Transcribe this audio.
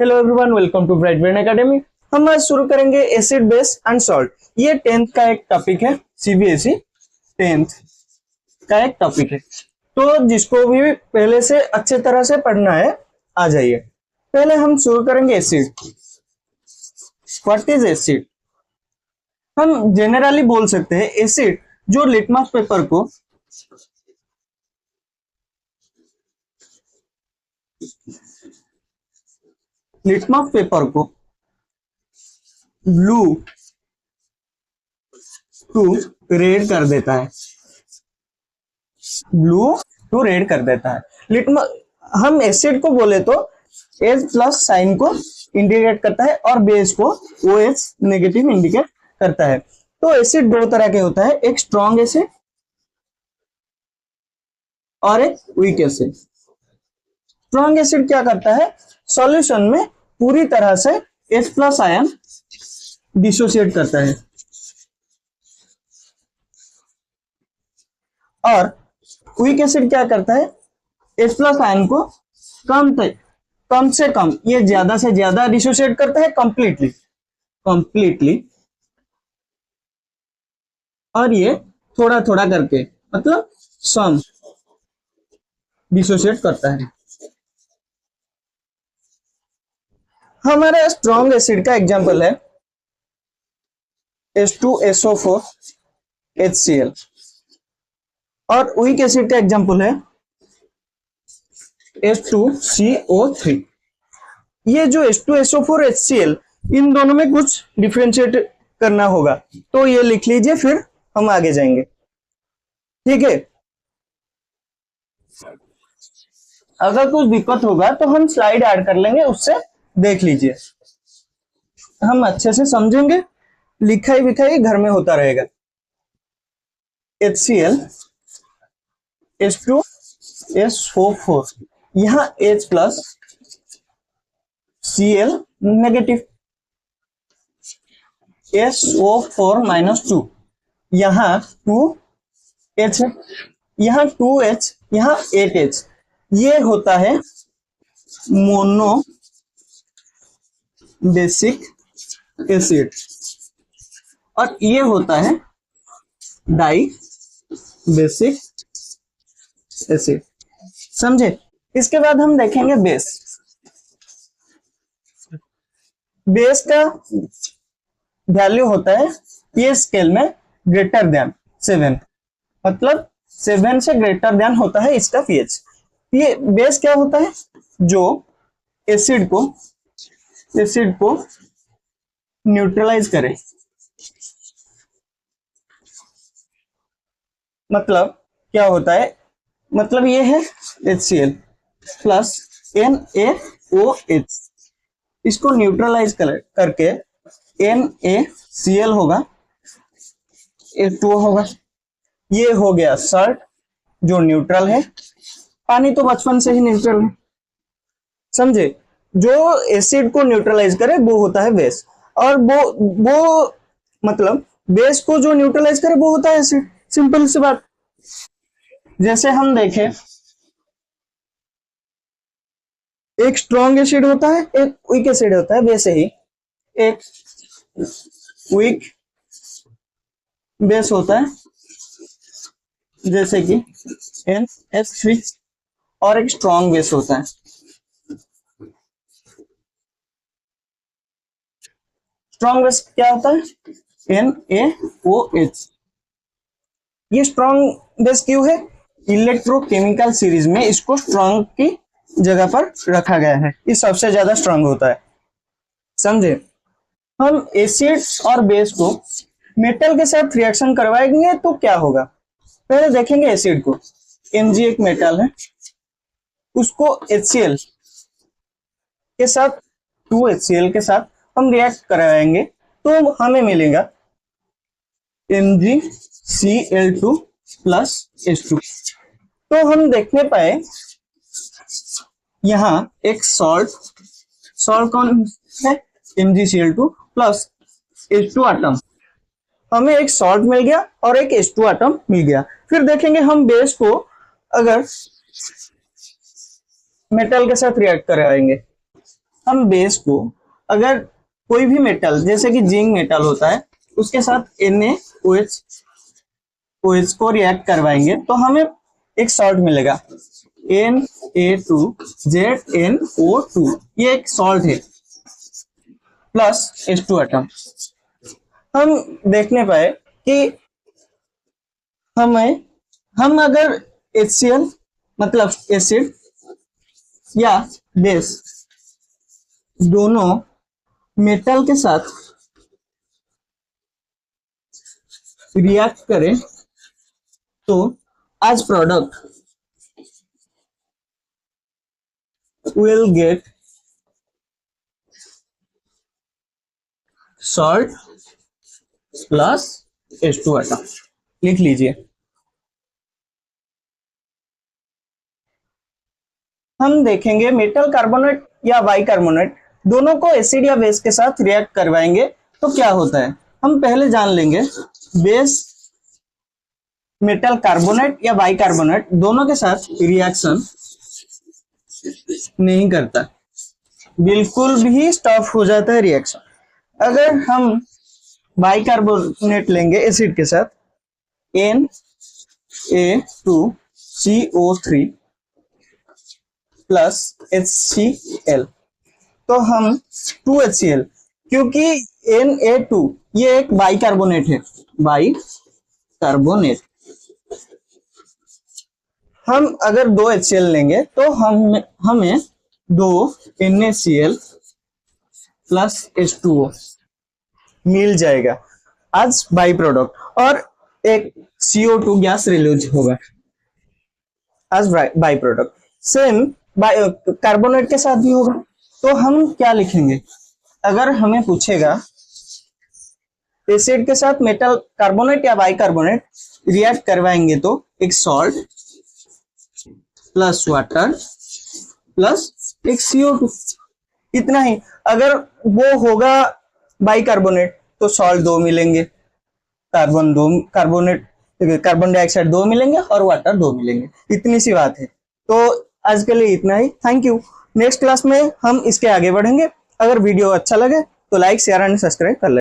Hello everyone, welcome to Bright Brain Academy. हम आज शुरू करेंगे एसिड बेस एंड सॉल्ट। ये 10th का एक टॉपिक है, सीबीएसई 10th का एक टॉपिक है। तो जिसको भी पहले से अच्छे तरह से पढ़ना है आ जाइए। पहले हम शुरू करेंगे एसिड। What is acid? हम जनरली बोल सकते हैं एसिड जो लिटमस पेपर को ब्लू टू रेड कर देता है। ब्लू टू रेड कर देता है। लिटमस, हम एसिड को बोले तो H प्लस साइन को इंडिकेट करता है और बेस को OH नेगेटिव इंडिकेट करता है। तो एसिड दो तरह के होता है, एक स्ट्रॉन्ग एसिड और एक वीक एसिड। स्ट्रॉन्ग एसिड क्या करता है? सॉल्यूशन में पूरी तरह से H प्लस आयन डिसोसिएट करता है और वीक एसिड क्या करता है? H प्लस आयन को कम से कम, ये ज्यादा से ज्यादा डिसोसिएट करता है कंप्लीटली और ये थोड़ा थोड़ा करके, मतलब सम डिसोसिएट करता है। हमारे स्ट्रॉन्ग एसिड का एग्जांपल है H2SO4 HCl और वीक एसिड का एग्जांपल है H2CO3। ये जो H2SO4 HCl, इन दोनों में कुछ डिफरेंशिएट करना होगा, तो ये लिख लीजिए, फिर हम आगे जाएंगे। ठीक है, अगर कुछ दिक्कत होगा तो हम स्लाइड ऐड कर लेंगे, उससे देख लीजिए, हम अच्छे से समझेंगे। लिखाई विखाई घर में होता रहेगा। HCl H2SO4, यहाँ H plus Cl negative, SO4 minus 2, यहाँ 2H है, यहाँ 2H, यहाँ 8H। ये होता है मोनो बेसिक एसिड और ये होता है डाई बेसिक एसिड। समझे? इसके बाद हम देखेंगे बेस। बेस का वैल्यू होता है ये स्केल में ग्रेटर देन 7, मतलब 7 से ग्रेटर देन होता है इसका पीएच। ये बेस क्या होता है? जो एसिड को न्यूट्रलाइज करे। मतलब क्या होता है? मतलब ये है HCl प्लस NaOH, इसको न्यूट्रलाइज करके NaCl होगा, H2O होगा। ये हो गया सॉल्ट जो न्यूट्रल है। पानी तो बचपन से ही न्यूट्रल है, समझे? जो एसिड को न्यूट्रलाइज करे वो होता है बेस, और वो मतलब बेस को जो न्यूट्रलाइज करे वो होता है एसिड। सिंपल सी बात। जैसे हम देखें, एक स्ट्रॉन्ग एसिड होता है, एक वीक एसिड होता है। वैसे ही एक वीक बेस होता है जैसे कि NH3, और एक स्ट्रॉन्ग बेस होता है। स्ट्रॉन्ग बेस क्या होता है? NaOH। ये स्ट्रॉन्ग बेस क्यों है? इलेक्ट्रोकेमिकल सीरीज में इसको स्ट्रॉन्ग की जगह पर रखा गया है, ये सबसे ज्यादा स्ट्रॉन्ग होता है। समझे? हम एसिड और बेस को मेटल के साथ रिएक्शन करवाएंगे तो क्या होगा? पहले देखेंगे एसिड को। Mg एक मेटल है, उसको HCl के साथ, 2HCl के साथ हम रिएक्ट करवाएंगे तो हमें मिलेगा MgCl2 प्लस H2। तो हम देखने पाए यहाँ एक सॉल्ट कौन है? MgCl2 plus H2 atom. हमें एक सॉल्ट मिल गया और एक H2 एटम मिल गया। फिर देखेंगे हम बेस को अगर मेटल के साथ रिएक्ट कराएंगे हम बेस को अगर कोई भी मेटल जैसे कि जिंक मेटल होता है उसके साथ NaOH को रिएक्ट करवाएंगे तो हमें एक सॉल्ट मिलेगा Na2ZnO2, ये एक सॉल्ट है प्लस H2 एटम। हम देखने पाए कि हम अगर HCl मतलब एसिड या बेस दोनों मेटल के साथ रिएक्ट करें तो as product will get salt plus H2 atom. लिख लीजिए। हम देखेंगे मेटल कार्बोनेट या बाइकार्बोनेट दोनों को एसिड या बेस के साथ रिएक्ट करवाएंगे तो क्या होता है। हम पहले जान लेंगे बेस मेटल कार्बोनेट या बाइकार्बोनेट दोनों के साथ रिएक्शन नहीं करता, बिल्कुल भी स्टॉप हो जाता है रिएक्शन। अगर हम बाइकार्बोनेट लेंगे एसिड के साथ Na2CO3 प्लस HCl तो हम 2HCl, क्योंकि Na2 ये एक बाइकार्बोनेट है, बाइकार्बोनेट। हम अगर 2 HCl लेंगे तो हमें 2 NaCl प्लस H2O मिल जाएगा आज बाई प्रोडक्ट, और एक CO2 गैस रिलीज होगा आज बाई प्रोडक्ट। सेम कार्बोनेट के साथ भी होगा। तो हम क्या लिखेंगे, अगर हमें पूछेगा एसिड के साथ मेटल कार्बोनेट या बाइकार्बोनेट रिएक्ट करवाएंगे तो एक सॉल्ट प्लस वाटर प्लस एक CO2, इतना ही। अगर वो होगा बाइकार्बोनेट तो सॉल्ट 2 मिलेंगे, कार्बन डाइऑक्साइड 2 मिलेंगे और वाटर 2 मिलेंगे, इतनी सी बात है। तो आज के लिए इतना ही, थैंक यू। नेक्स्ट क्लास में हम इसके आगे बढ़ेंगे। अगर वीडियो अच्छा लगे तो लाइक शेयर एंड सब्सक्राइब कर लें।